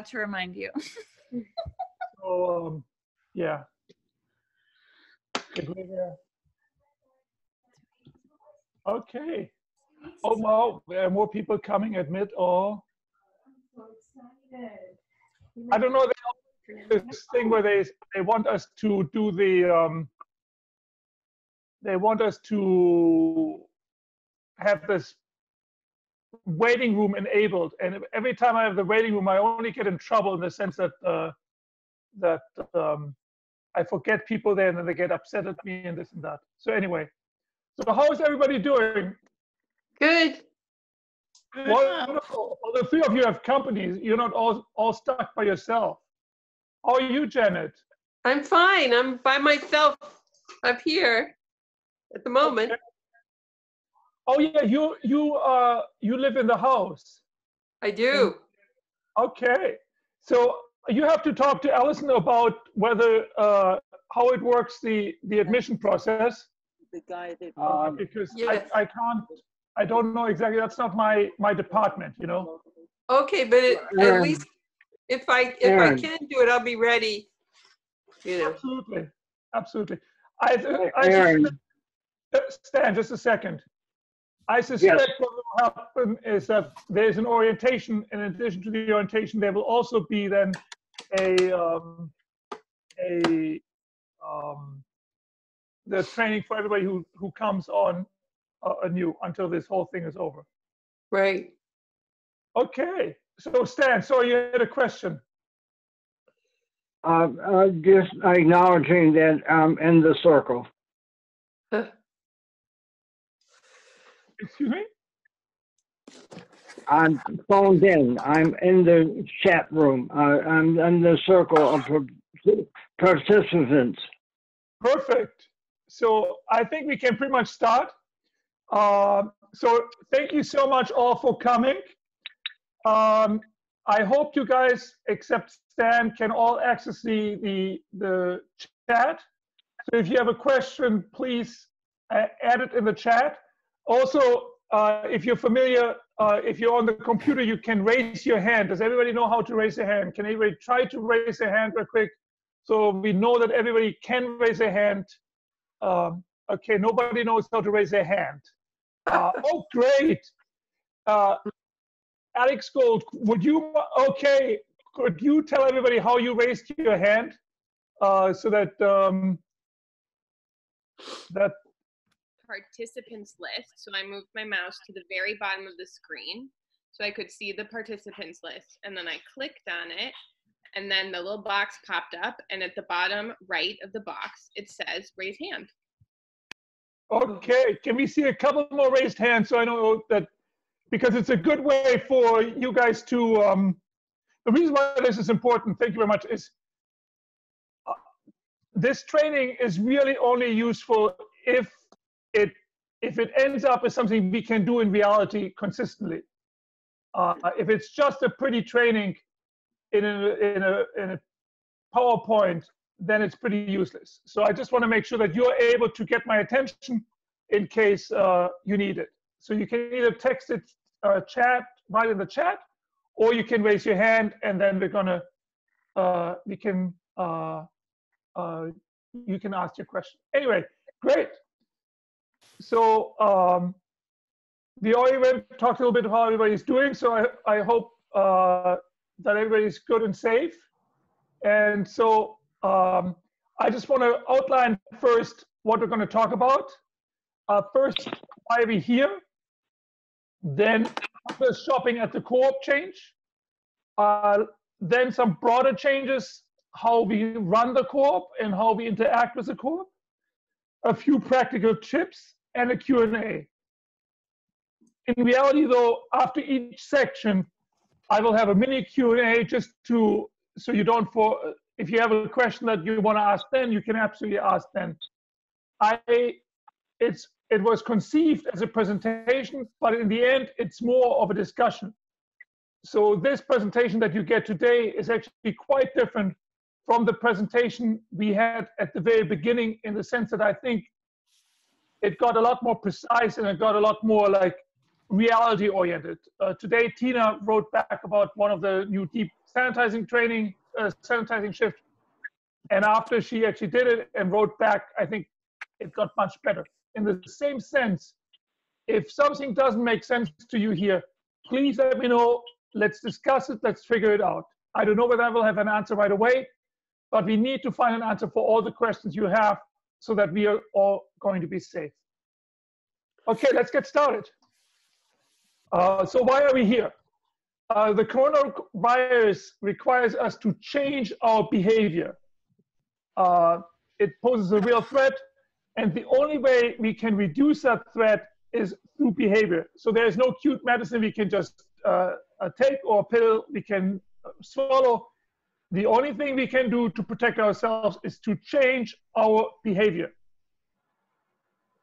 to remind you. So, yeah. Okay. Oh, wow. There are more people coming, admit all. I'm so excited. I don't know. This thing where they want us to do the, they want us to have this waiting room enabled. And every time I have the waiting room, I only get in trouble in the sense that, I forget people there and then they get upset at me and this and that. So anyway, so how is everybody doing? Good. Wonderful. Well, the three of you have companies. You're not all stuck by yourself. How are you, Janet? I'm fine. I'm by myself up here at the moment. Okay. Oh yeah, you live in the house. I do. Okay. So you have to talk to Allison about whether how it works the admission process. The guy that Because yes. I don't know exactly. That's not my department, you know. Okay, but at least if I can do it, I'll be ready. You know. Absolutely, absolutely. I Stan, just a second. I suspect what will happen is that there's an orientation. In addition to the orientation, there will also be then the training for everybody who comes on anew until this whole thing is over. Right. Okay. So Stan, sorry, you had a question. Just acknowledging that I'm in the circle. Excuse me? I'm phoned in. I'm in the chat room. I'm in the circle of participants. Perfect. So I think we can pretty much start. So thank you so much all for coming. I hope you guys, except Stan, can all access the chat. So if you have a question, please add it in the chat. Also, if you're familiar, if you're on the computer, you can raise your hand. Does everybody know how to raise their hand? Can anybody try to raise their hand real quick so we know that everybody can raise their hand? Okay, nobody knows how to raise their hand. Oh, great. Alex Gold, could you tell everybody how you raised your hand so that participants list. So I moved my mouse to the very bottom of the screen so I could see the participants list, and then I clicked on it, and then the little box popped up, and at the bottom right of the box it says raise hand. Okay, can we see a couple more raised hands so I know that, because it's a good way for you guys to, the reason why this is important, thank you very much, is this training is really only useful if it ends up as something we can do in reality consistently. If it's just a pretty training in a PowerPoint, then it's pretty useless. So I just want to make sure that you're able to get my attention in case you need it. So you can either text it, write in the chat, or you can raise your hand, and then we're gonna you can ask your question. Anyway, great. So we already talked a little bit about how everybody's doing. So I hope that everybody's good and safe. And so I just want to outline first what we're going to talk about. First, why are we here? Then the shopping at the Co-op change. Then some broader changes, how we run the Co-op and how we interact with the Co-op. A few practical tips and a Q&A. In reality, though, after each section, I will have a mini Q&A just to, so you don't, if you have a question that you want to ask then, you can absolutely ask then. It was conceived as a presentation, but in the end, it's more of a discussion. So this presentation that you get today is actually quite different from the presentation we had at the very beginning, in the sense that I think it got a lot more precise and it got a lot more like reality oriented. Today, Tina wrote back about one of the new deep sanitizing training, sanitizing shift. And after she actually did it and wrote back, I think it got much better. In the same sense, if something doesn't make sense to you here, please let me know. Let's discuss it. Let's figure it out. I don't know whether I will have an answer right away, but we need to find an answer for all the questions you have so that we are all going to be safe. Okay, let's get started. So why are we here? The coronavirus requires us to change our behavior. It poses a real threat, and the only way we can reduce that threat is through behavior. So there's no cute medicine we can just take or a pill we can swallow. The only thing we can do to protect ourselves is to change our behavior.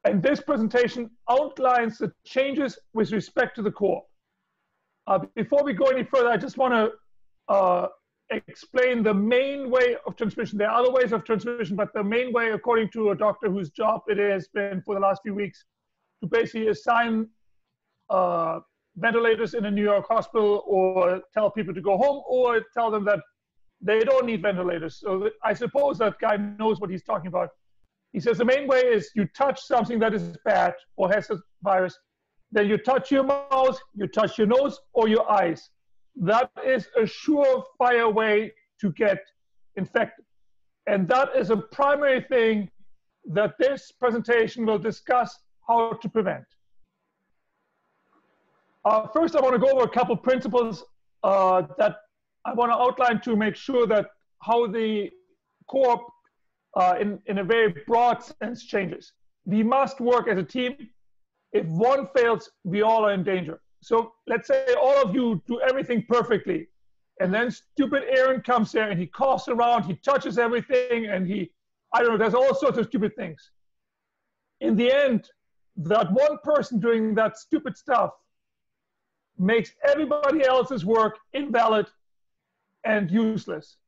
And this presentation outlines the changes with respect to the core. Before we go any further, I just want to explain the main way of transmission. There are other ways of transmission, but the main way, according to a doctor whose job it has been for the last few weeks, to basically assign ventilators in a New York hospital or tell people to go home or tell them that they don't need ventilators. So I suppose that guy knows what he's talking about. He says the main way is you touch something that is bad or has a virus, then you touch your mouth, you touch your nose or your eyes. That is a surefire way to get infected. And that is a primary thing that this presentation will discuss how to prevent. First, I want to go over a couple principles that I want to outline to make sure that how the co-op in a very broad sense changes. We must work as a team. If one fails, we all are in danger. So let's say all of you do everything perfectly, and then stupid Aaron comes there and he coughs around, he touches everything, and I don't know, does all sorts of stupid things. In the end, that one person doing that stupid stuff makes everybody else's work invalid and useless.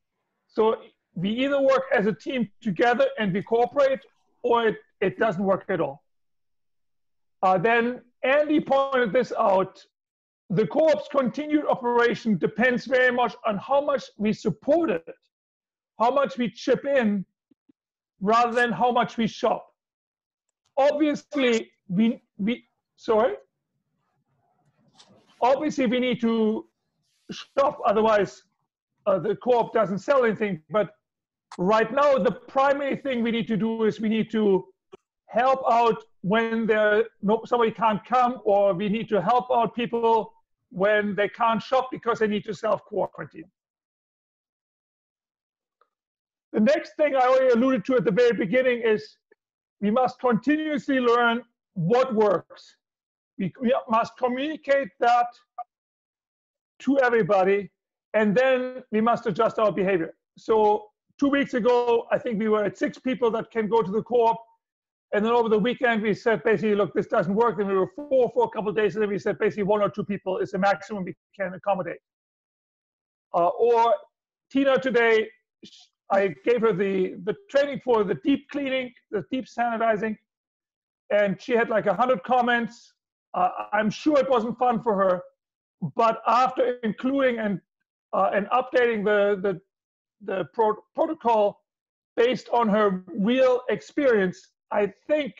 So we either work as a team together and we cooperate, or it doesn't work at all. Then Andy pointed this out. The co-op's continued operation depends very much on how much we support it, how much we chip in, rather than how much we shop. Obviously, obviously we need to shop, otherwise the co-op doesn't sell anything. But right now, the primary thing we need to do is we need to help out when somebody can't come, or we need to help out people when they can't shop because they need to self-quarantine. The next thing I already alluded to at the very beginning is we must continuously learn what works. We must communicate that to everybody, and then we must adjust our behavior. So 2 weeks ago, I think we were at 6 people that can go to the co-op. And then over the weekend, we said basically, look, this doesn't work. Then we were 4 for a couple of days, and then we said basically 1 or 2 people is the maximum we can accommodate. Or Tina today, I gave her the training for the deep cleaning, the deep sanitizing, and she had like 100 comments. I'm sure it wasn't fun for her, but after including and updating the protocol based on her real experience, I think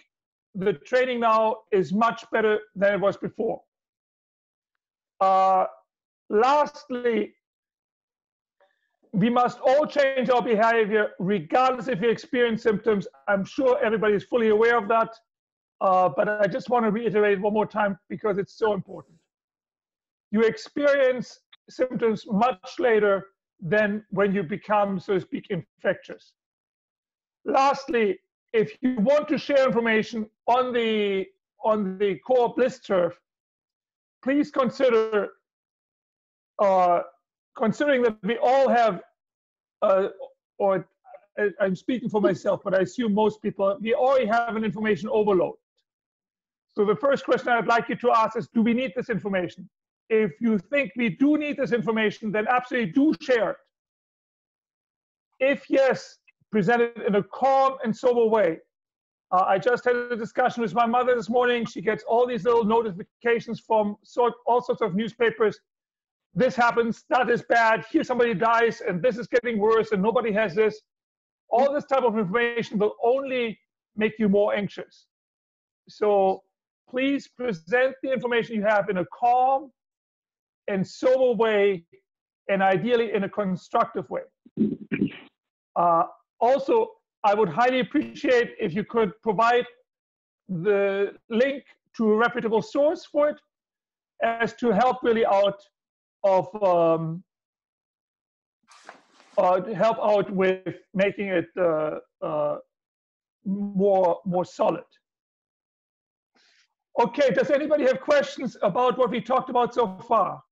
the training now is much better than it was before. Lastly, we must all change our behavior regardless if we experience symptoms. I'm sure everybody is fully aware of that, but I just want to reiterate one more time because it's so important. You experience symptoms much later than when you become, so to speak, infectious. Lastly, if you want to share information on the co-op listserv, please consider considering that we all have, or I'm speaking for myself, but I assume most people, we already have an information overload. So the first question I'd like you to ask is, do we need this information? If you think we do need this information, then absolutely do share it. If yes, present it in a calm and sober way. I just had a discussion with my mother this morning. She gets all these little notifications from all sorts of newspapers. this happens, that is bad, here somebody dies, and this is getting worse, and nobody has this. All this type of information will only make you more anxious. So please present the information you have in a calm and sober way, and ideally in a constructive way. Also, I would highly appreciate if you could provide the link to a reputable source for it, as to help really out of help out with making it more solid. Okay, does anybody have questions about what we talked about so far?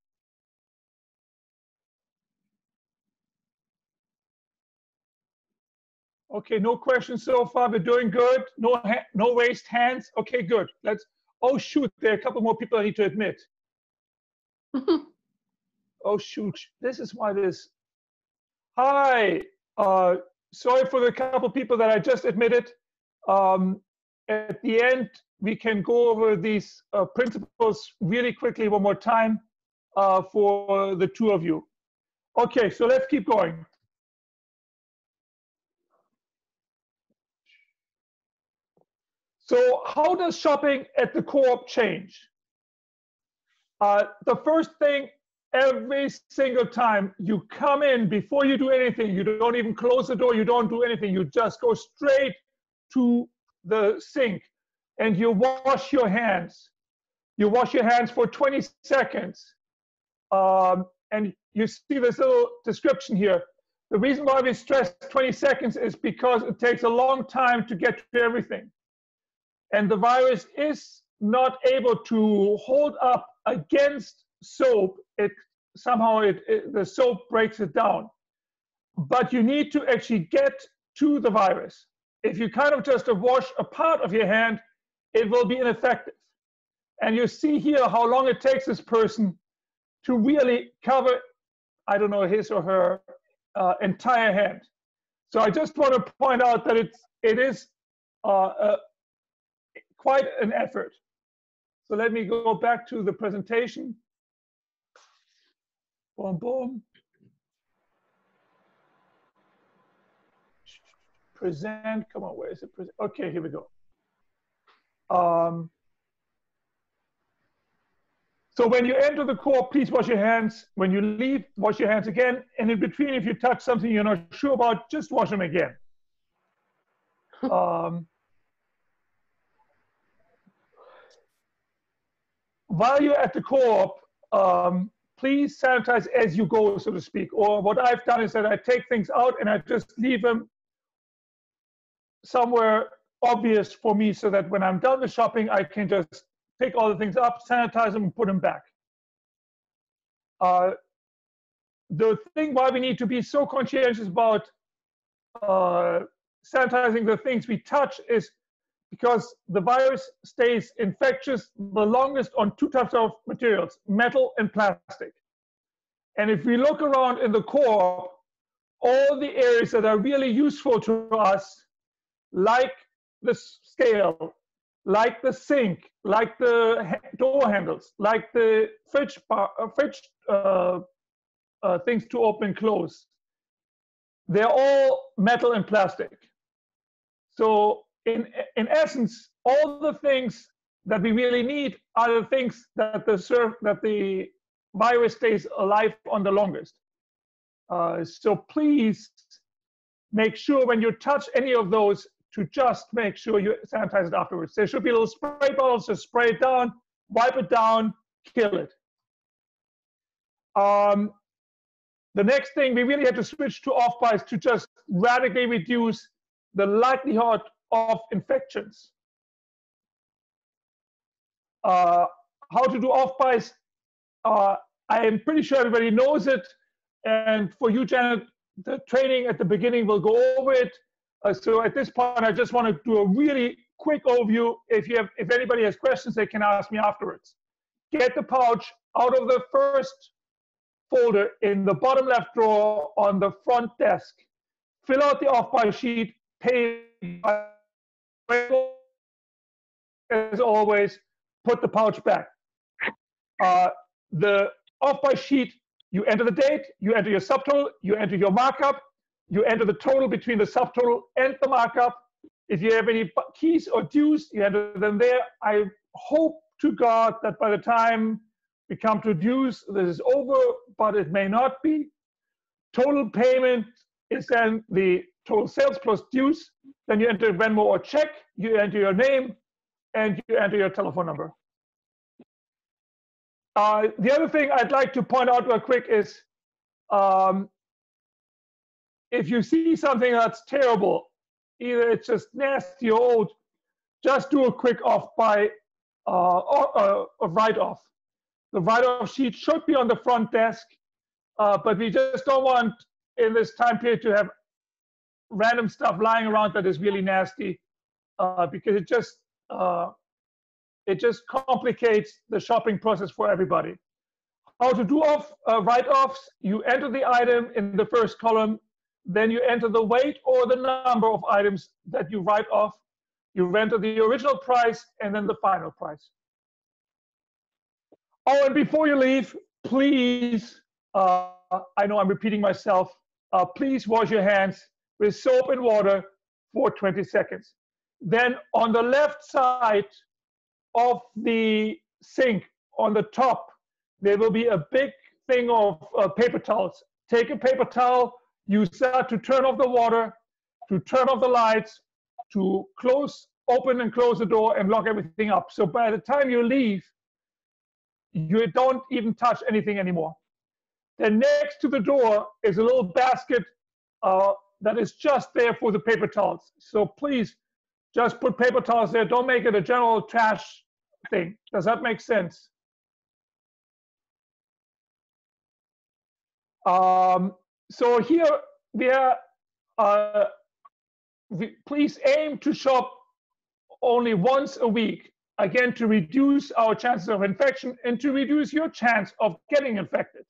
Okay, no questions so far. We're doing good. No raised hands. Okay, good. Let's. Oh shoot, there are a couple more people I need to admit. Oh shoot, this is why this. Hi. Sorry for the couple people that I just admitted. At the end, we can go over these principles really quickly one more time for the two of you. Okay, so let's keep going. So how does shopping at the Co-op change? The first thing, every single time you come in, before you do anything, you don't even close the door, you don't do anything, you just go straight to the sink and you wash your hands. You wash your hands for 20 seconds. And you see this little description here. The reason why we stress 20 seconds is because it takes a long time to get to everything. And the virus is not able to hold up against soap. The soap breaks it down. But you need to actually get to the virus. If you kind of just wash a part of your hand, it will be ineffective. And you see here how long it takes this person to really cover, I don't know, his or her entire hand. So I just want to point out that it is quite an effort. So let me go back to the presentation. Boom, boom. Present, come on, where is it? Okay, here we go. So when you enter the Co-op, please wash your hands. When you leave, wash your hands again. And in between, if you touch something you're not sure about, just wash them again. While you're at the Co-op, please sanitize as you go, so to speak. Or what I've done is that I take things out and I just leave them somewhere obvious for me, so that when I'm done with shopping, I can just pick all the things up, sanitize them, and put them back. The thing why we need to be so conscientious about sanitizing the things we touch is because the virus stays infectious the longest on two types of materials, metal and plastic. And if we look around in the Co-op, all the areas that are really useful to us, like the scale, like the sink, like the door handles, like the fridge things to open and close, they're all metal and plastic. So in essence, all the things that we really need are the things that the virus stays alive on the longest. So please make sure when you touch any of those to just make sure you sanitize it afterwards. There should be little spray bottles, just spray it down, wipe it down, kill it. The next thing, we really have to switch to off-buys to just radically reduce the likelihood of infections. How to do off-buys, I am pretty sure everybody knows it. And for you, Janet, the training at the beginning will go over it. So at this point, I just want to do a really quick overview. If anybody has questions, they can ask me afterwards. Get the pouch out of the first folder in the bottom left drawer on the front desk. Fill out the off-buy sheet, pay as always, put the pouch back. The off-buy sheet You enter the date, you enter your subtotal, you enter your markup, you enter the total between the subtotal and the markup. If you have any keys or dues, you enter them there. I hope to God that by the time we come to dues, this is over, but it may not be. Total payment is then the total sales plus dues. Then you enter Venmo or check, you enter your name, and you enter your telephone number. The other thing I'd like to point out real quick is if you see something that's terrible, either it's just nasty or old, just do a quick off by a write-off. The write-off sheet should be on the front desk, but we just don't want in this time period to have random stuff lying around that is really nasty, because it just complicates the shopping process for everybody. How to do write-offs? You enter the item in the first column, then you enter the weight or the number of items that you write off. You enter the original price and then the final price. Oh, and before you leave, please, I know I'm repeating myself, please wash your hands with soap and water for 20 seconds. Then on the left side of the sink, on the top, there will be a big thing of paper towels. Take a paper towel, use that to turn off the water, to turn off the lights, to open and close the door and lock everything up. So by the time you leave, you don't even touch anything anymore. Then next to the door is a little basket that is just there for the paper towels. So please just put paper towels there. Don't make it a general trash thing. Does that make sense? So here please aim to shop only once a week, again, to reduce our chances of infection and to reduce your chance of getting infected.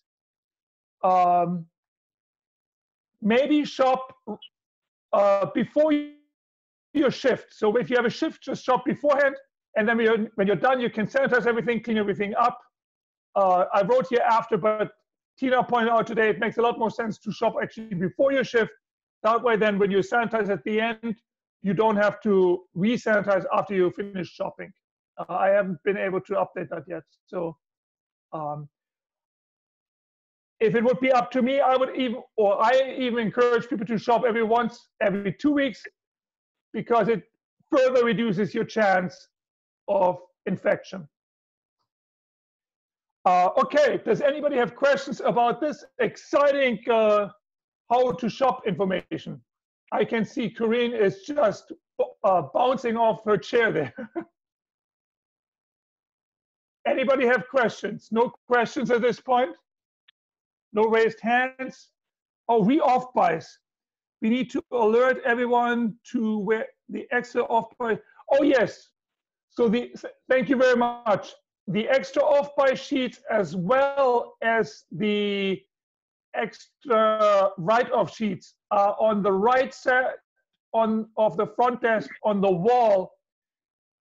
Maybe shop before your shift. So if you have a shift, just shop beforehand, and then when you're done, you can sanitize everything, clean everything up. I wrote here after, but Tina pointed out today it makes a lot more sense to shop actually before your shift. That way, then when you sanitize at the end, you don't have to re-sanitize after you finish shopping. I haven't been able to update that yet. So if it would be up to me, I even encourage people to shop every 2 weeks, because it further reduces your chance of infection. Okay, does anybody have questions about this exciting how to shop information? I can see Corinne is just bouncing off her chair there. Anybody have questions? No questions at this point? No raised hands? Oh, off buys. We need to alert everyone to where the extra off buy. Oh yes. So thank you very much. The extra off buy sheets as well as the extra write-off sheets are on the right side of the front desk on the wall.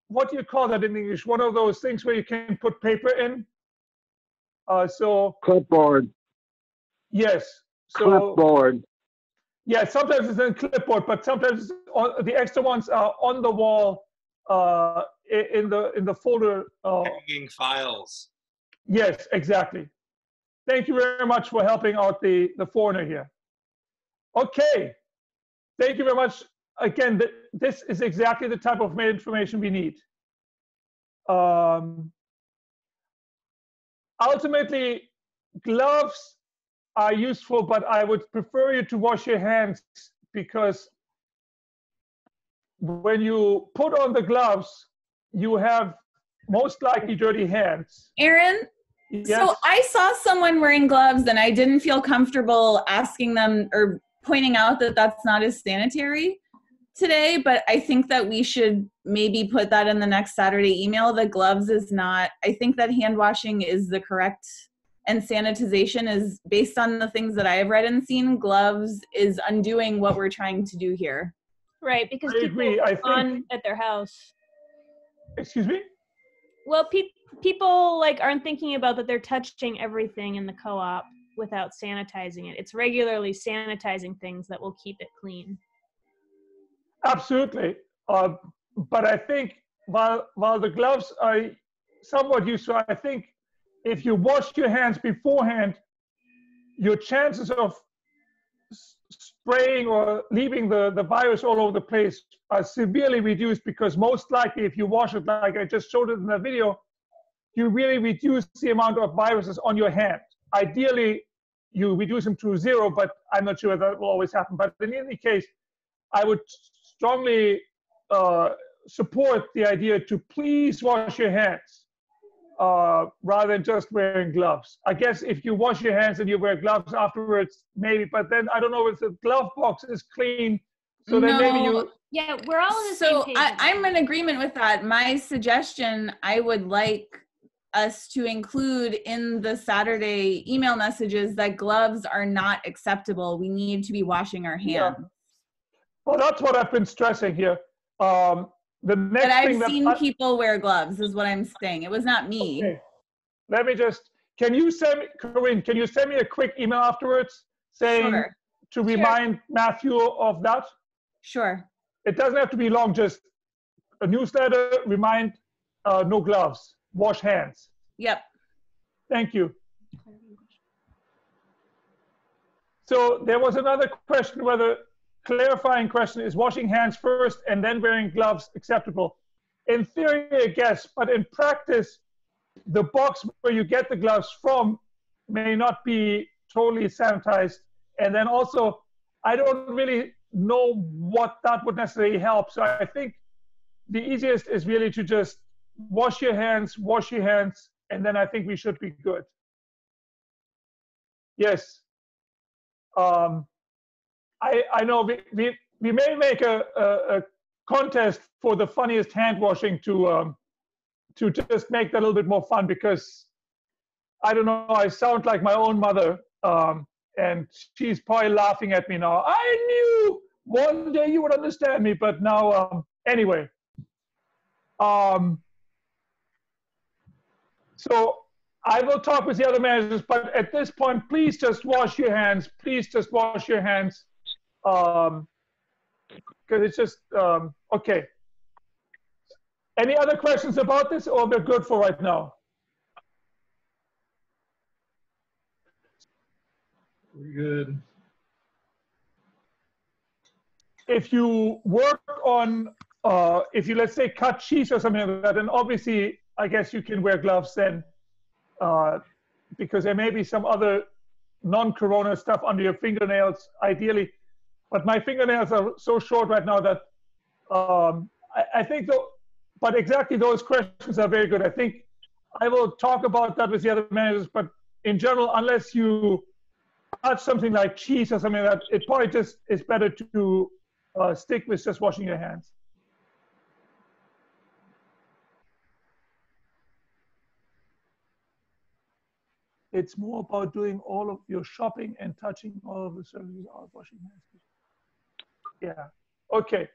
What do you call that in English? One of those things where you can put paper in. So Clipboard. Yes. So Clipboard. yeah, sometimes it's in clipboard, but sometimes the extra ones are on the wall in the folder. Hanging files. Yes, exactly. Thank you very much for helping out the foreigner here. Okay, thank you very much. Again, this is exactly the type of information we need. Ultimately, gloves are useful, but I would prefer you to wash your hands, because when you put on the gloves, you have most likely dirty hands. Aaron? Yes? So I saw someone wearing gloves and I didn't feel comfortable asking them or pointing out that that's not as sanitary today, but I think that we should maybe put that in the next Saturday email. The gloves is not, I think that hand washing is the correct, and sanitization is, based on the things that I have read and seen, gloves is undoing what we're trying to do here. Right, because I people agree. I on think, at their house. excuse me? Well, people like aren't thinking about that they're touching everything in the co-op. without sanitizing it. It's regularly sanitizing things that will keep it clean. Absolutely. But I think while the gloves are somewhat useful, I think if you wash your hands beforehand, your chances of spraying or leaving the virus all over the place are severely reduced, because most likely if you wash it like I just showed it in the video, you really reduce the amount of viruses on your hand. Ideally, you reduce them to 0, but I'm not sure that will always happen. But in any case, I would strongly support the idea to please wash your hands rather than just wearing gloves. I guess if you wash your hands and you wear gloves afterwards, maybe, but then I don't know if the glove box is clean. So then maybe you. Yeah, we're all on the So same page. I'm in agreement with that. My suggestion, I would like us to include in the Saturday email messages that gloves are not acceptable. We need to be washing our hands. Yeah. Well, that's what I've been stressing here. The next But I've thing that seen people wear gloves, is what I'm saying. It was not me. Okay. Let me just, can you send me, Corinne, can you send me a quick email afterwards saying Sure. to remind Matthew of that? Sure. It doesn't have to be long, just a newsletter, remind no gloves, wash hands. Yep. Thank you. So there was another question, whether clarifying question, is washing hands first and then wearing gloves acceptable? In theory, I guess, but in practice, the box where you get the gloves from may not be totally sanitized. And then also, I don't really know what that would necessarily help. So I think the easiest is really to just wash your hands, and then I think we should be good. Yes. I know we may make a contest for the funniest hand washing to just make that a little bit more fun, because I don't know, I sound like my own mother, and she's probably laughing at me now. I knew one day you would understand me, but now anyway. So I will talk with the other managers, but at this point, please just wash your hands. Please just wash your hands. Because it's just, okay. Any other questions about this, or we're good for right now? We're good. If you work on, if you, let's say, cut cheese or something like that, then obviously, I guess you can wear gloves then, because there may be some other non-corona stuff under your fingernails, ideally. But my fingernails are so short right now that I think, though, but exactly those questions are very good. I think I will talk about that with the other managers, but in general, unless you touch something like cheese or something like that, it probably just is better to stick with just washing your hands. It's more about doing all of your shopping and touching all of the services without washing hands. Yeah. Okay.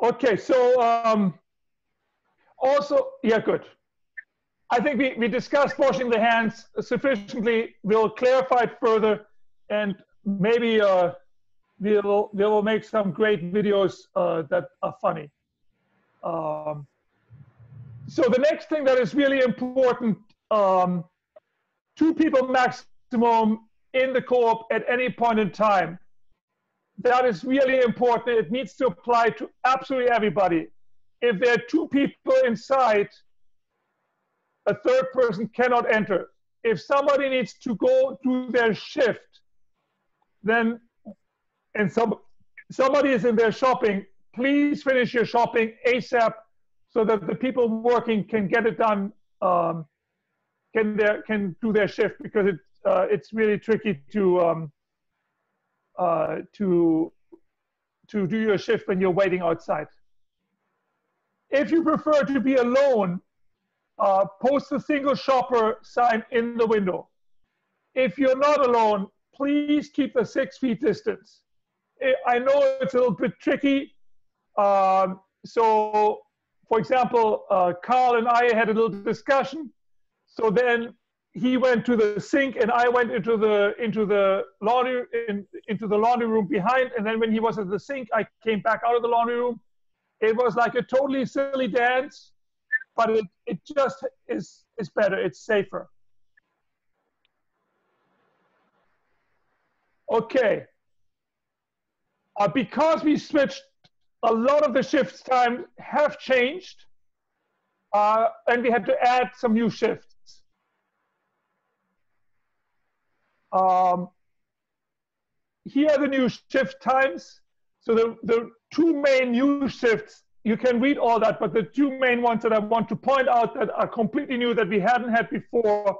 Okay. So also, yeah, good. I think we discussed washing the hands sufficiently. We'll clarify it further, and maybe we'll make some great videos that are funny. So the next thing that is really important, 2 people maximum in the co-op at any point in time. That is really important. It needs to apply to absolutely everybody. If there are 2 people inside, a 3rd person cannot enter. If somebody needs to go do their shift, then, and somebody is in there shopping, please finish your shopping ASAP so that the people working can get it done, can do their shift, because it's really tricky to do your shift when you're waiting outside. If you prefer to be alone, post a single shopper sign in the window. If you're not alone, please keep the 6 feet distance. I know it's a little bit tricky. So, for example, Carl and I had a little discussion. So then he went to the sink and I went into the laundry room behind. And then when he was at the sink, I came back out of the laundry room. It was like a totally silly dance, but it just is better. It's safer. Okay. Because we switched, a lot of the shift times have changed, and we had to add some new shifts. Here are the new shift times. So the two main new shifts, you can read all that, but the two main ones that I want to point out that are completely new that we hadn't had before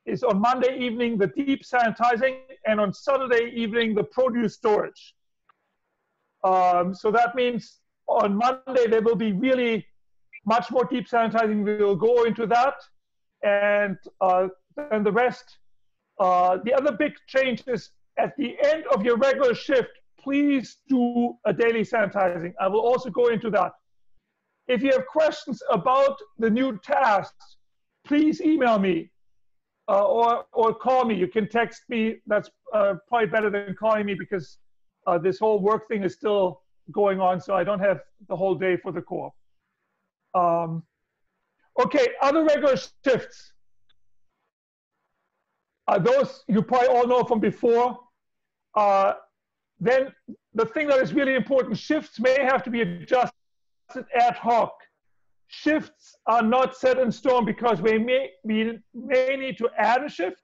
is on Monday evening, the deep sanitizing, and on Saturday evening, the produce storage. So that means on Monday, there will be really much more deep sanitizing. We will go into that. And then the rest, the other big change is at the end of your regular shift, please do a daily sanitizing. I will also go into that. If you have questions about the new tasks, please email me or call me. You can text me. That's probably better than calling me because this whole work thing is still going on, so I don't have the whole day for the co-op. Okay, other regular shifts. Those you probably all know from before. Then the thing that is really important, shifts may have to be adjusted ad hoc. Shifts are not set in stone because we may need to add a shift,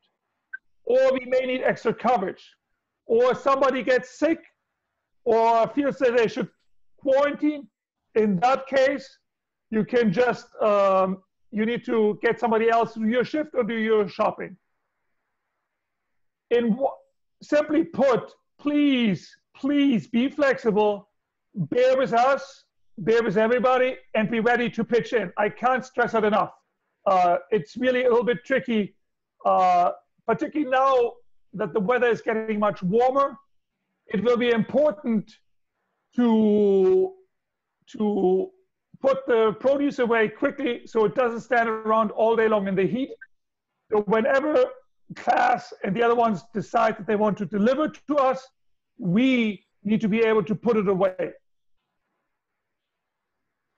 or we may need extra coverage, or somebody gets sick, or feels that they should quarantine. In that case, you can just, you need to get somebody else to do your shift or do your shopping. Simply put, please be flexible, bear with us, bear with everybody, and be ready to pitch in. I can't stress it enough. It's really a little bit tricky, particularly now that the weather is getting much warmer. It will be important to put the produce away quickly so it doesn't stand around all day long in the heat. So whenever class and the other ones decide that they want to deliver to us, we need to be able to put it away.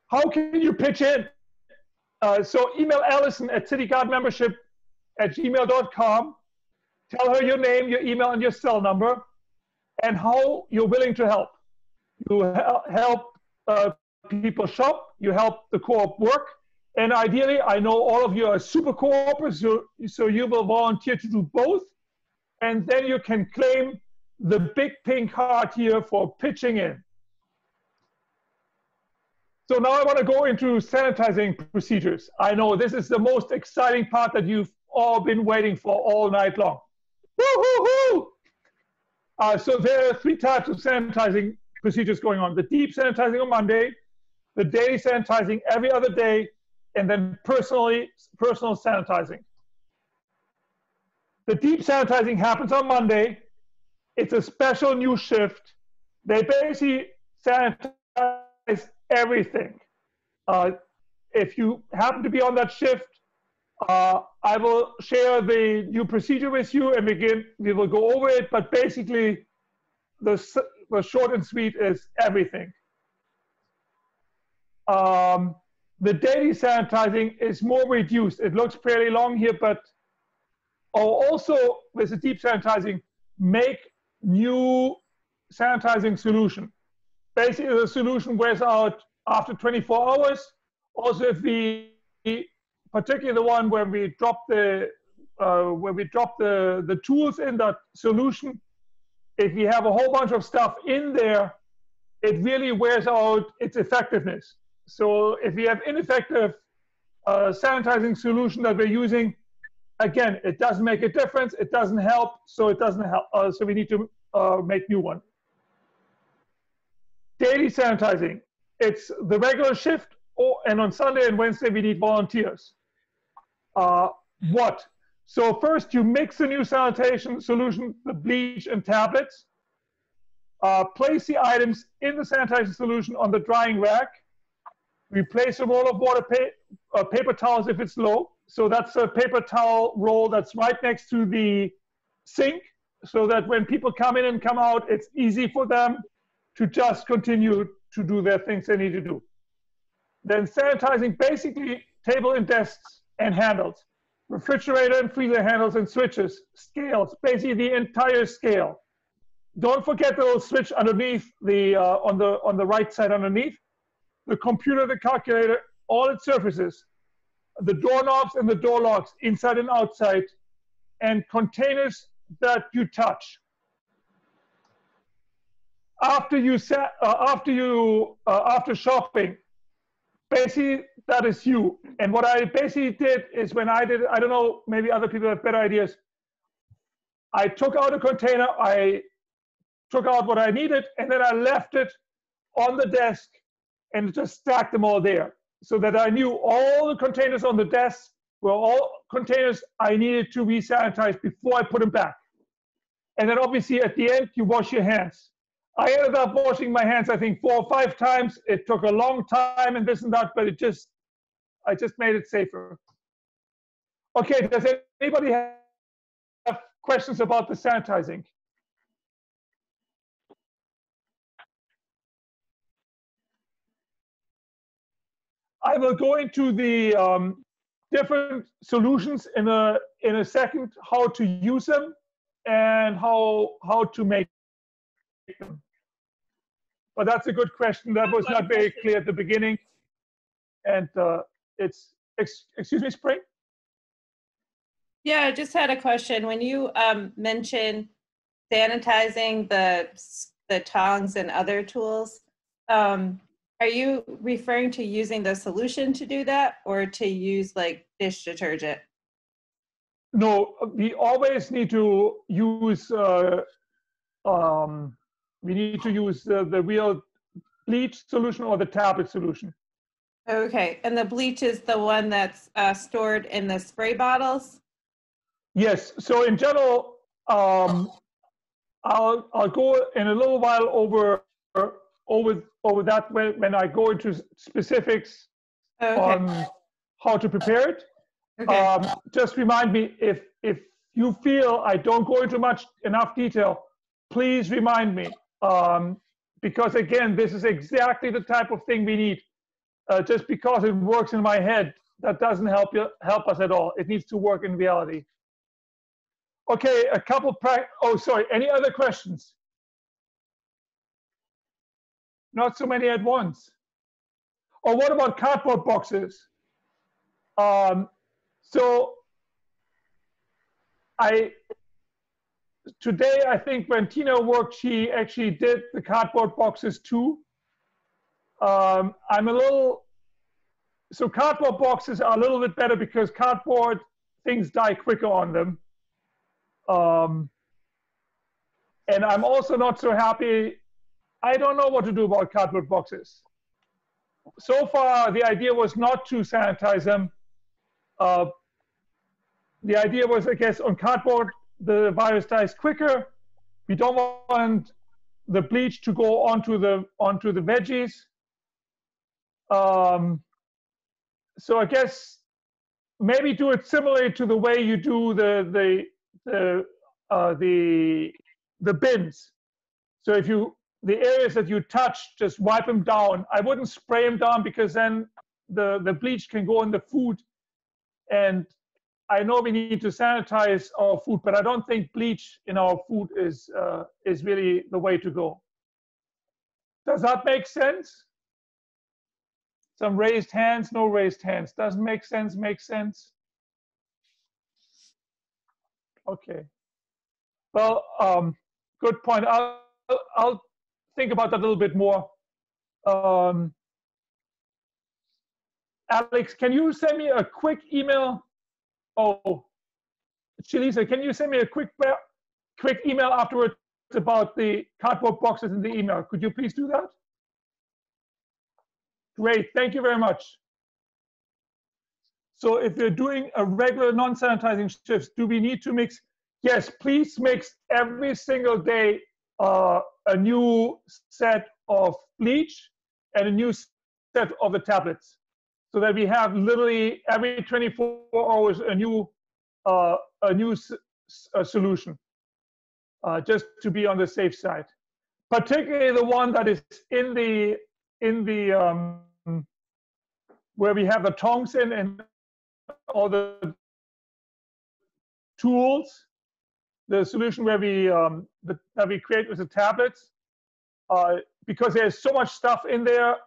How can you pitch in? So email Allison at cityguardmembership@gmail.com. Tell her your name, your email, and your cell number, and how you're willing to help. You help people shop, you help the co-op work, and ideally, I know all of you are super co-opers, so you will volunteer to do both, and then you can claim the big pink card here for pitching in. So now I want to go into sanitizing procedures. I know this is the most exciting part that you've all been waiting for all night long. Woo-hoo-hoo! So there are 3 types of sanitizing procedures going on. The deep sanitizing on Monday, the daily sanitizing every other day, and then personal sanitizing. The deep sanitizing happens on Monday. It's a special new shift. They basically sanitize everything. If you happen to be on that shift, I will share the new procedure with you, and we will go over it, but basically the short and sweet is everything. The daily sanitizing is more reduced. It looks fairly long here, but also with the deep sanitizing, make new sanitizing solution. Basically, the solution wears out after 24 hours. Also, if particularly the one where we drop the tools in that solution, if we have a whole bunch of stuff in there, it really wears out its effectiveness. So if we have ineffective sanitizing solution that we're using, again, it doesn't make a difference. It doesn't help, so it doesn't help. So we need to make new one. Daily sanitizing. It's the regular shift, and on Sunday and Wednesday we need volunteers. What? So first you mix the new sanitation solution, the bleach and tablets. Place the items in the sanitation solution on the drying rack. Replace a roll of paper towels if it's low. So that's a paper towel roll that's right next to the sink, so that when people come in and come out, it's easy for them to just continue to do their things they need to do. Then sanitizing basically table and desks and handles, refrigerator and freezer handles and switches, scales, basically the entire scale. Don't forget the little switch underneath the on the right side underneath. The computer, the calculator, all its surfaces, the doorknobs and the door locks, inside and outside, and containers that you touch. After shopping, basically that is you. And what I basically did is when I did, I don't know, maybe other people have better ideas. I took out a container, I took out what I needed, and then I left it on the desk and just stacked them all there, so that I knew all the containers on the desk were all containers I needed to re-sanitize before I put them back. And then obviously at the end, you wash your hands. I ended up washing my hands, I think 4 or 5 times. It took a long time and this and that, but I just made it safer. Okay, does anybody have questions about the sanitizing? I will go into the different solutions in a second, how to use them and how to make them. But that's a good question. That was not very clear at the beginning. And it's, excuse me, Spring? Yeah, I just had a question. When you mentioned sanitizing the tongs and other tools, are you referring to using the solution to do that, or to use like dish detergent? No, we always need to use the real bleach solution or the tablet solution. Okay, and the bleach is the one that's stored in the spray bottles? Yes. So in general, I'll go in a little while over that when I go into specifics on how to prepare it. Okay. Just remind me if you feel I don't go into enough detail, please remind me, because again, this is exactly the type of thing we need. Just because it works in my head, that doesn't help us at all. It needs to work in reality. Okay, a couple. Any other questions? Not so many at once. Or what about cardboard boxes? So today, I think when Tina worked, she actually did the cardboard boxes too. So cardboard boxes are a little bit better because cardboard things die quicker on them. And I'm also not so happy. I don't know what to do about cardboard boxes. So far, the idea was not to sanitize them. The idea was, I guess, on cardboard, the virus dies quicker. We don't want the bleach to go onto the veggies. So I guess maybe do it similarly to the way you do the bins. So if the areas that you touch, just wipe them down. I wouldn't spray them down because then the bleach can go in the food. And I know we need to sanitize our food, but I don't think bleach in our food is really the way to go. Does that make sense? Some raised hands, no raised hands. Doesn't make sense, make sense? Okay. Well, good point. I'll think about that a little bit more. Alex, can you send me a quick email? Oh, Shalisa, can you send me a quick email afterwards about the cardboard boxes in the email? Could you please do that? Great, thank you very much. So if you're doing a regular non-sanitizing shifts, do we need to mix? Yes, please mix every single day a new set of bleach and a new set of the tablets. so that we have literally every 24 hours a new solution, just to be on the safe side. Particularly the one that is in the where we have the tongs in and all the tools. The solution where that we create with the tablets, because there's so much stuff in there.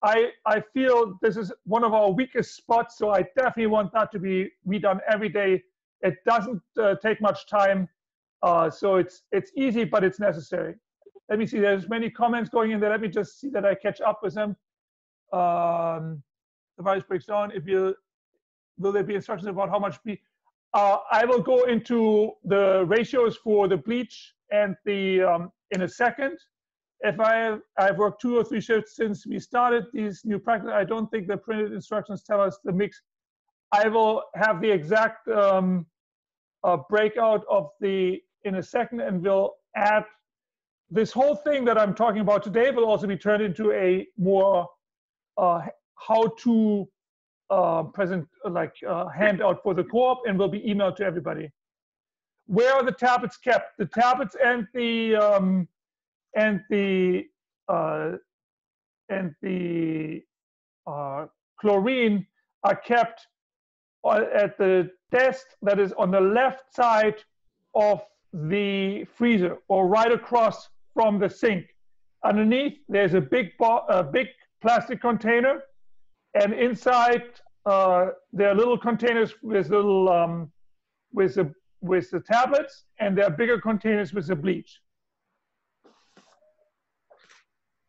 I feel this is one of our weakest spots, so I definitely want that to be redone every day. It doesn't take much time, so it's easy, but it's necessary. Let me see, there's many comments going in there. Let me just see that I catch up with them. The virus breaks down. Will there be instructions about how much I will go into the ratios for the bleach and the in a second. If I've worked 2 or 3 shifts since we started these new practices, I don't think the printed instructions tell us the mix. I will have the exact breakout of in a second, and we'll add this whole thing that I'm talking about today will also be turned into a more how-to present handout for the co-op, and will be emailed to everybody. Where are the tablets kept? The tablets and the chlorine are kept at the desk that is on the left side of the freezer, or right across from the sink. Underneath, there's a big plastic container, and inside there are little containers with little with the tablets, and there are bigger containers with the bleach.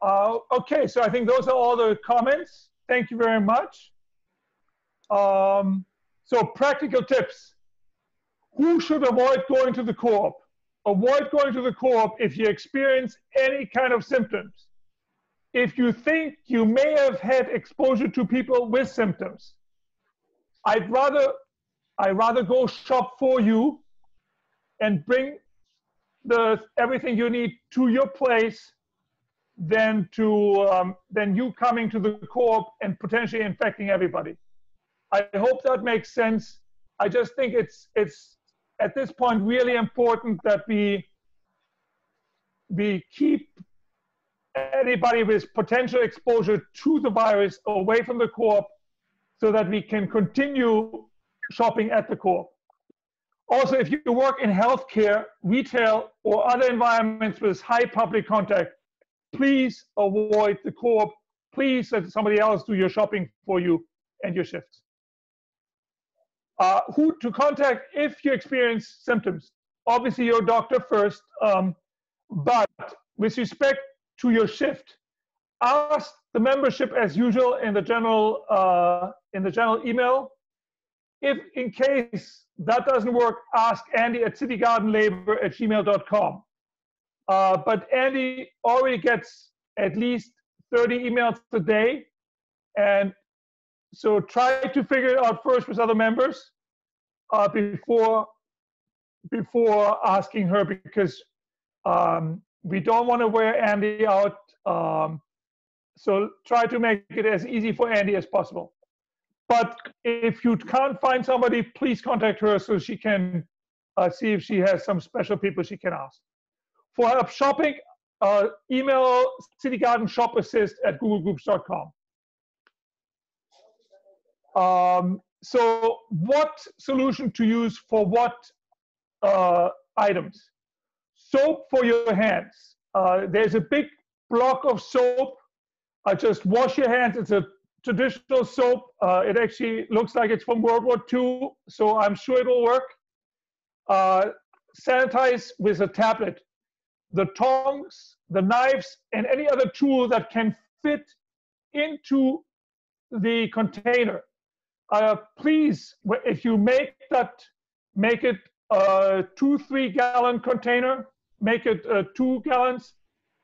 Okay, so I think those are all the comments. Thank you very much. So practical tips. Who should avoid going to the co-op? Avoid going to the co-op if you experience any kind of symptoms. If you think you may have had exposure to people with symptoms, I'd rather go shop for you and bring everything you need to your place than you coming to the co-op and potentially infecting everybody. I hope that makes sense. I just think it's at this point really important that we keep anybody with potential exposure to the virus away from the co-op, so that we can continue shopping at the co-op. Also, if you work in healthcare, retail, or other environments with high public contact, please avoid the co-op. Please let somebody else do your shopping for you and your shifts. Who to contact if you experience symptoms? Obviously, your doctor first, but with respect to your shift, ask the membership as usual in the general email. If in case that doesn't work, ask Andy at citygardenlabor@gmail.com. But Andy already gets at least 30 emails a day, and so try to figure it out first with other members before asking her, because we don't want to wear Andy out. So try to make it as easy for Andy as possible. But if you can't find somebody, please contact her so she can see if she has some special people she can ask. For help shopping, email citygardenShopAssist@googlegroups.com. So what solution to use for what items? Soap for your hands. There's a big block of soap. Just wash your hands. It's a traditional soap. It actually looks like it's from World War II, so I'm sure it'll work. Sanitize with a tablet. The tongs, the knives, and any other tool that can fit into the container. Please, if you make it a 2-3 gallon container, make it 2 gallons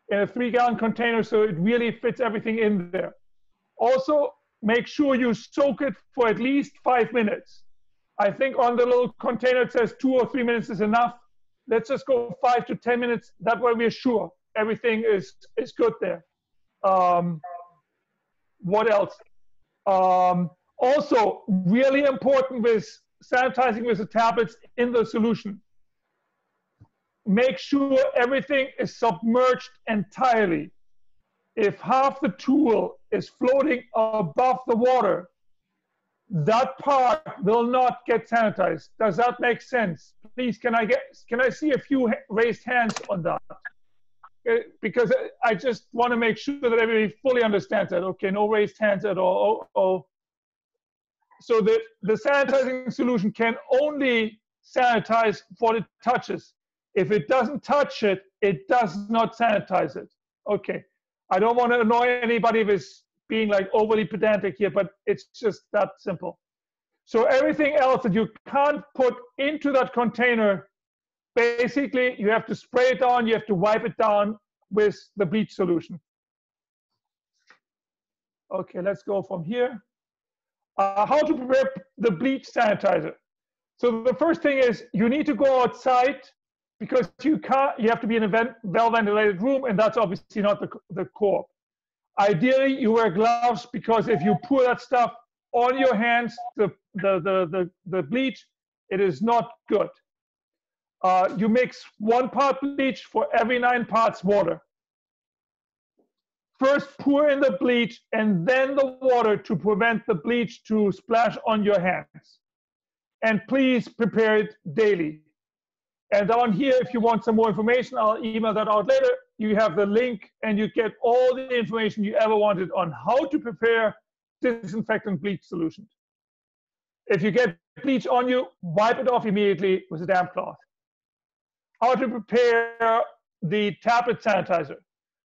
in a 3-gallon container so it really fits everything in there. Also, make sure you soak it for at least 5 minutes. I think on the little container it says 2 or 3 minutes is enough. Let's just go 5 to 10 minutes. That way we're sure everything is good there. What else? Also, really important with sanitizing with the tablets in the solution. Make sure everything is submerged entirely. If half the tool is floating above the water, that part will not get sanitized. Does that make sense? Please, can I see a few raised hands on that? Because I just want to make sure that everybody fully understands that. Okay, no raised hands at all. So the sanitizing solution can only sanitize what it touches. If it doesn't touch it, it does not sanitize it. Okay, I don't want to annoy anybody with being like overly pedantic here, but it's just that simple. So everything else that you can't put into that container, basically you have to spray it down, you have to wipe it down with the bleach solution. Okay, let's go from here. How to prepare the bleach sanitizer. So the first thing is you need to go outside because you have to be in a well-ventilated room, and that's obviously not the Coop. Ideally, you wear gloves because if you pour that stuff on your hands, the bleach, it is not good. You mix 1 part bleach for every 9 parts water. First pour in the bleach and then the water to prevent the bleach to splash on your hands. And please prepare it daily. And down here, if you want some more information, I'll email that out later. You have the link and you get all the information you ever wanted on how to prepare disinfectant bleach solution. If you get bleach on you, wipe it off immediately with a damp cloth. How to prepare the tablet sanitizer.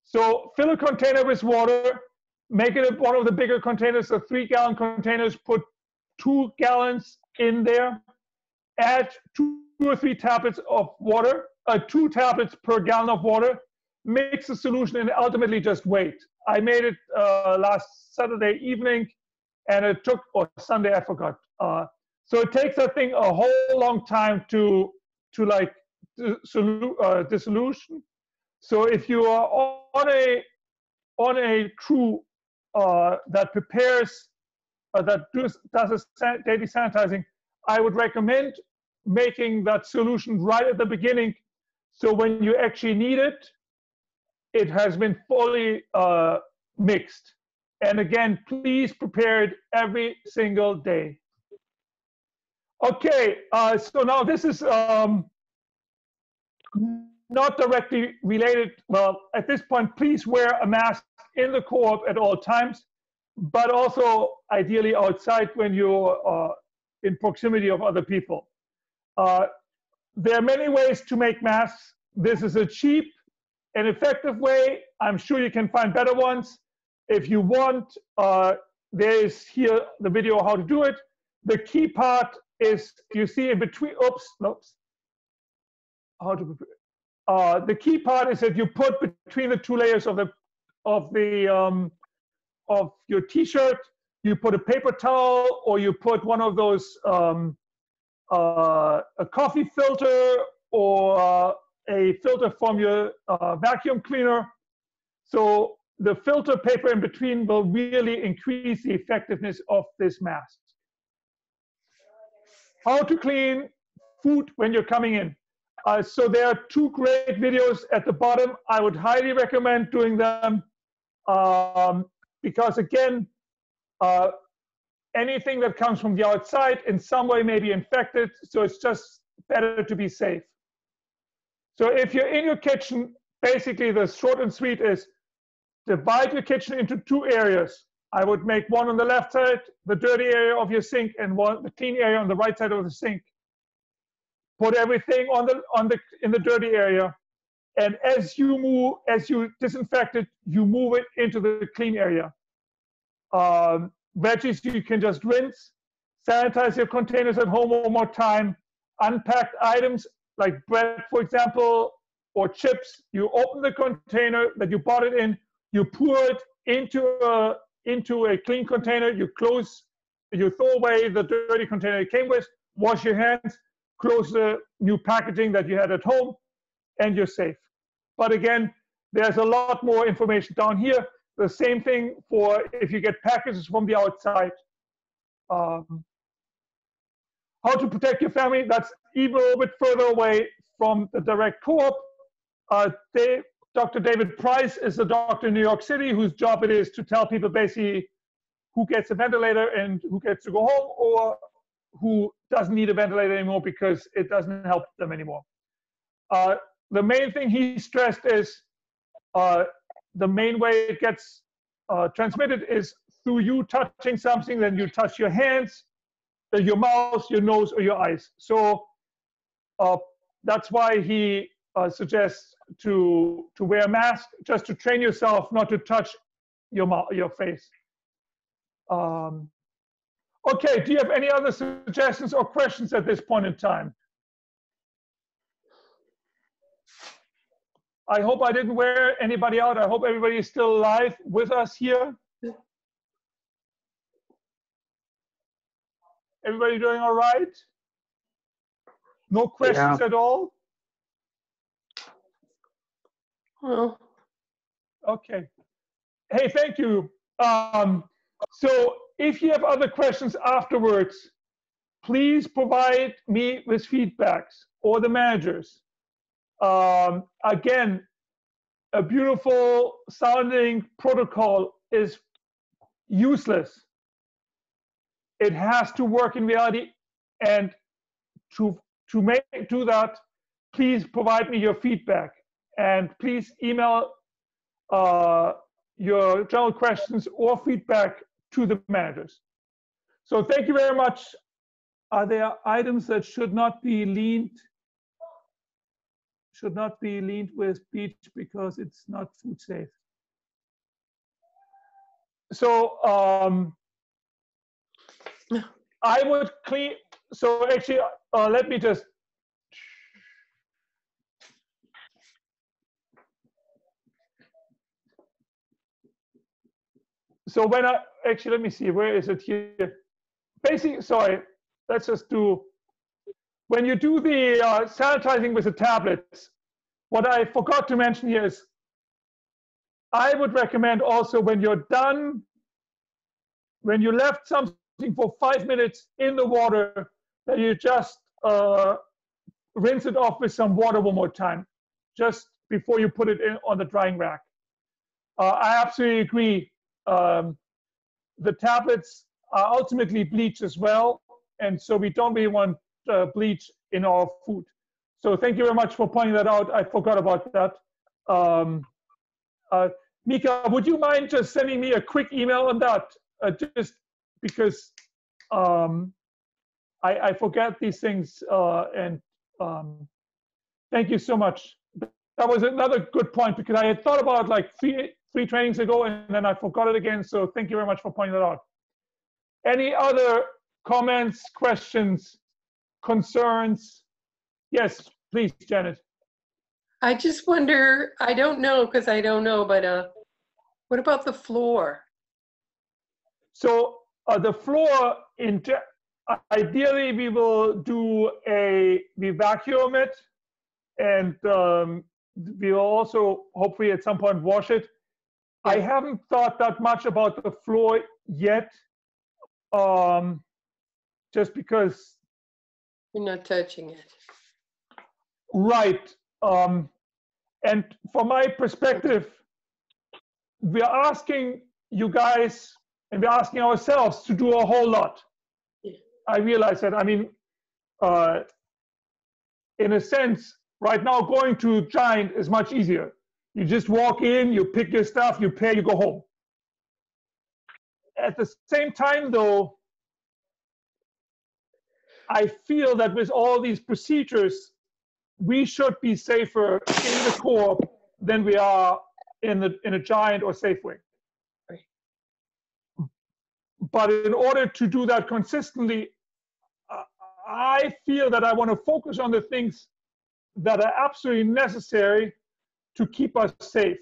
So fill a container with water, make it one of the bigger containers, so 3-gallon containers, put 2 gallons in there, add 2 or 3 tablets of water, 2 tablets per gallon of water, mix the solution and ultimately just wait. I made it last Saturday evening and it took, or Sunday, I forgot. So it takes that thing a whole long time to like dissolution. So if you are on a crew that prepares, that does daily sanitizing, I would recommend making that solution right at the beginning. So when you actually need it, it has been fully mixed. And again, please prepare it every single day. Okay, so now this is not directly related. Well, at this point, please wear a mask in the Co-op at all times, but also ideally outside when you're in proximity of other people. There are many ways to make masks. This is a cheap and effective way. I'm sure you can find better ones. If you want, there is here the video how to do it. The key part is, you see in between, how to prepare. The key part is that you put between the 2 layers of your T-shirt, you put a paper towel, or you put one of those a coffee filter or a filter from your vacuum cleaner. So the filter paper in between will really increase the effectiveness of this mask. How to clean food when you're coming in. So there are 2 great videos at the bottom. I would highly recommend doing them because again, anything that comes from the outside in some way may be infected, so it's just better to be safe. So if you're in your kitchen, basically the short and sweet is divide your kitchen into 2 areas. I would make one on the left side, the dirty area of your sink, and the clean area on the right side of the sink. Put everything in the dirty area, and as you disinfect it, you move it into the clean area. Veggies you can just rinse. Sanitize your containers at home one more time. Unpacked items like bread, for example, or chips. You open the container that you bought it in. You pour it into a clean container. You close. You throw away the dirty container it came with. Wash your hands. Close the new packaging that you had at home, and you're safe. But again, there's a lot more information down here. the same thing for if you get packages from the outside. How to protect your family, that's even a little bit further away from the direct co-op. Dr. David Price is a doctor in New York City whose job it is to tell people basically who gets a ventilator and who gets to go home, or who doesn't need a ventilator anymore because it doesn't help them anymore. The main thing he stressed is the main way it gets transmitted is through you touching something, then you touch your hands, your mouth, your nose, or your eyes. So that's why he suggests to wear a mask, just to train yourself not to touch your face. Okay, do you have any other suggestions or questions at this point in time? I hope I didn't wear anybody out. I hope everybody is still alive with us here. Everybody doing all right? No questions at all? Well, okay. Hey, thank you. So if you have other questions afterwards, please provide me with feedbacks or the managers. Again, a beautiful sounding protocol is useless. It has to work in reality, and to do that, please provide me your feedback, and please email your general questions or feedback to the managers. So thank you very much. Are there items that should not be leaned with bleach because it's not food safe? So I would clean, so actually let me just, so when actually, let me see, where is it here? Basically, sorry, let's just do, when you do the sanitizing with the tablets, what I forgot to mention here is, I would recommend also when you're done, when you left something for 5 minutes in the water, that you just rinse it off with some water one more time, just before you put it in on the drying rack. I absolutely agree. The tablets are ultimately bleach as well, and so we don't really want bleach in our food. So thank you very much for pointing that out. I forgot about that. Mika, would you mind just sending me a quick email on that? Just because I forget these things, and thank you so much. That was another good point, because I had thought about like three trainings ago, and then I forgot it again. So thank you very much for pointing that out. Any other comments, questions, concerns? Yes, please, Janet. I just wonder, I don't know, because I don't know, but what about the floor? So the floor, ideally we will do we vacuum it, and we will also hopefully at some point wash it. I haven't thought that much about the floor yet, just because. You're not touching it. Right. And from my perspective, we're asking you guys, and we're asking ourselves to do a whole lot. Yeah. I realize that. I mean, in a sense, right now going to Giant is much easier. You just walk in, you pick your stuff, you pay, you go home. At the same time, though, I feel that with all these procedures, we should be safer in the Co-op than we are in a Giant or Safeway. Right. But in order to do that consistently, I feel that I want to focus on the things that are absolutely necessary to keep us safe.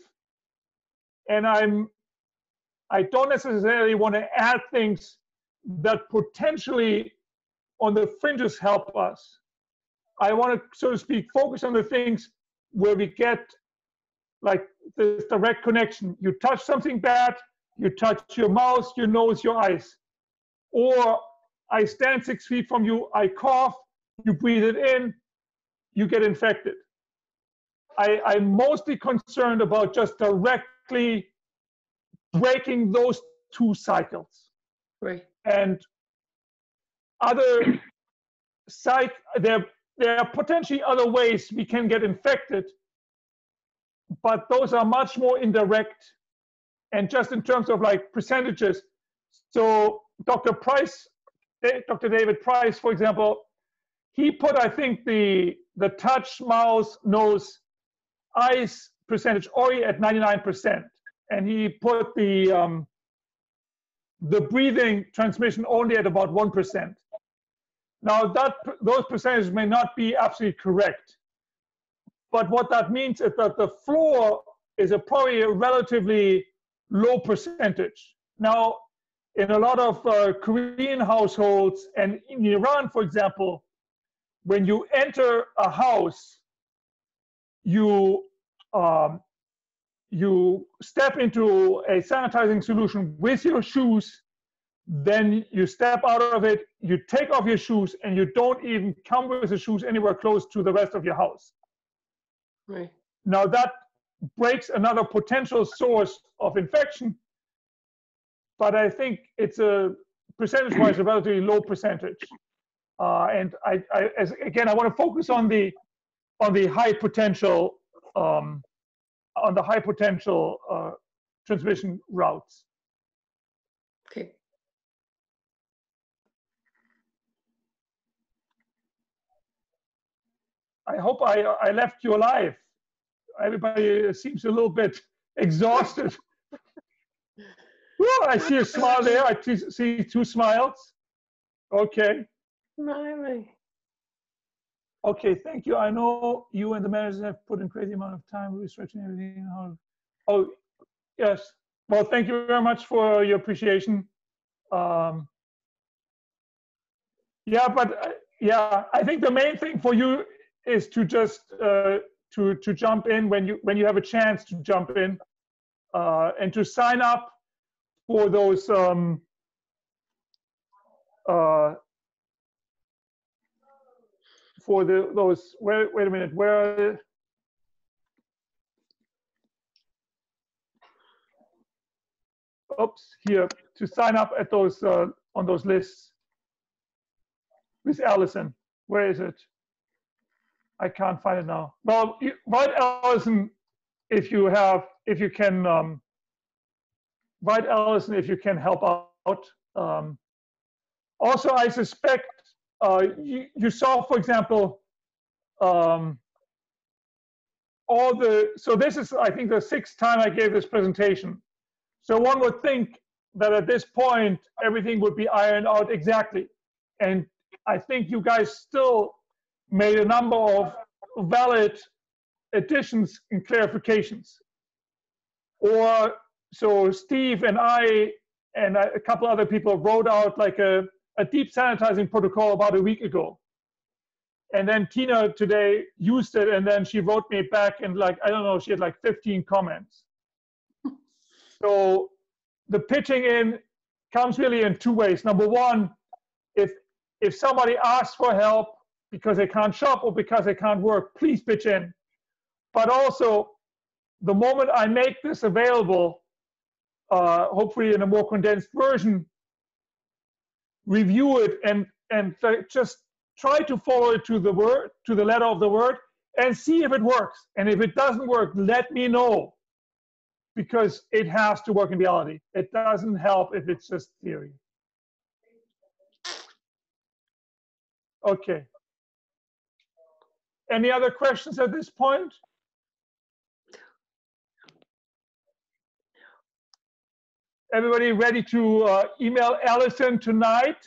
And I don't necessarily want to add things that potentially on the fringes help us. I want to, so to speak, focus on the things where we get, like this direct connection. You touch something bad, you touch your mouth, your nose, your eyes. Or I stand 6 feet from you, I cough, you breathe it in, you get infected. I'm mostly concerned about just directly breaking those 2 cycles. Right. And there are potentially other ways we can get infected, but those are much more indirect and just in terms of like percentages. So Dr. David Price, for example, he put, I think, the touch, mouth, nose, eyes percentage already at 99%. And he put the breathing transmission only at about 1%. Now those percentages may not be absolutely correct, but what that means is that the floor is probably a relatively low percentage. Now, in a lot of Korean households and in Iran, for example, when you enter a house, you step into a sanitizing solution with your shoes, then you step out of it, you take off your shoes, and you don't even come with the shoes anywhere close to the rest of your house. Right. Now that breaks another potential source of infection, but I think it's a percentage-wise a relatively low percentage. And again, I want to focus on the high potential transmission routes. Okay. I hope I left you alive. Everybody seems a little bit exhausted. Well, I see a smile there. I see 2 smiles. Okay. Smiley. Okay, thank you. I know you and the managers have put in crazy amount of time researching everything. Oh, yes. Well, thank you very much for your appreciation. Yeah, but yeah, I think the main thing for you is to just to jump in when you have a chance to jump in, and to sign up for those wait a minute, where oops, here, to sign up at those on those lists with Allison. Where is it? I can't find it now. Well, write Allison if you can write Allison if you can help out. Also, I suspect you saw, for example, so this is, I think, the 6th time I gave this presentation. So one would think that at this point, everything would be ironed out exactly. And I think you guys still made a number of valid additions and clarifications. Or so Steve and I and a couple other people wrote out like a deep sanitizing protocol about a week ago. And then Tina today used it, and then she wrote me back, and like, I don't know, she had like 15 comments. So the pitching in comes really in 2 ways. Number one, if somebody asks for help because they can't shop or because they can't work, please pitch in. But also, the moment I make this available, hopefully in a more condensed version, review it and just try to follow it to the letter of the word, and see if it works. And if it doesn't work, let me know, because it has to work in reality. It doesn't help if it's just theory. Okay. Any other questions at this point? Everybody ready to email Allison tonight?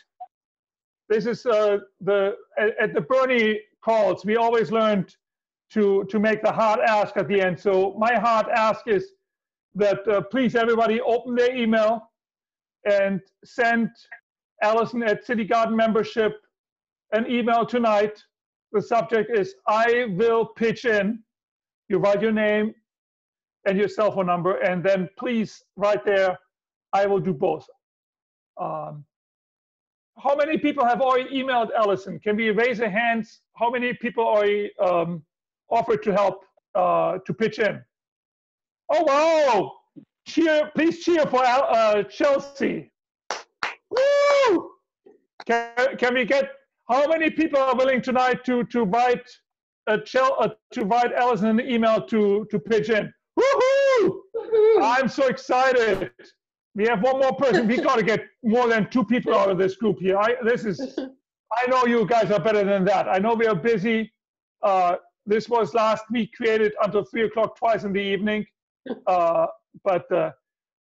This is at the Bernie calls, we always learned to make the hard ask at the end. So my hard ask is that please everybody open their email and send Allison at City Garden Membership an email tonight. The subject is, I will pitch in. You write your name, and your cell phone number, and then please, right there, I will do both. How many people have already emailed Allison? Can we raise their hands? How many people already offered to help, to pitch in? Oh, wow! Cheer, please cheer for Chelsea. Woo! Can we get, how many people are willing tonight to write to write Allison an email to pitch in? Woohoo! I'm so excited. We have one more person. We got to get more than 2 people out of this group here. I know you guys are better than that. I know we are busy. This was last week created until 3 o'clock twice in the evening. But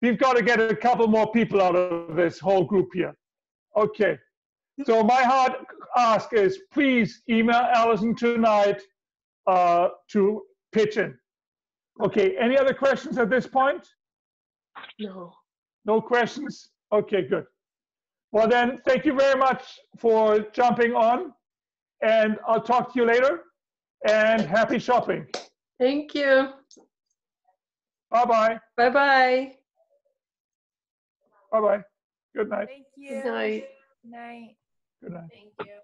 we've got to get a couple more people out of this whole group here. Okay. So my hard ask is, please email Allison tonight to pitch in. Okay. Any other questions at this point? No. No questions? Okay, good. Well then, thank you very much for jumping on, and I'll talk to you later, and happy shopping. Thank you. Bye-bye. Bye-bye. Bye-bye. Good night. Thank you. Good night. Night. Good night. Thank you.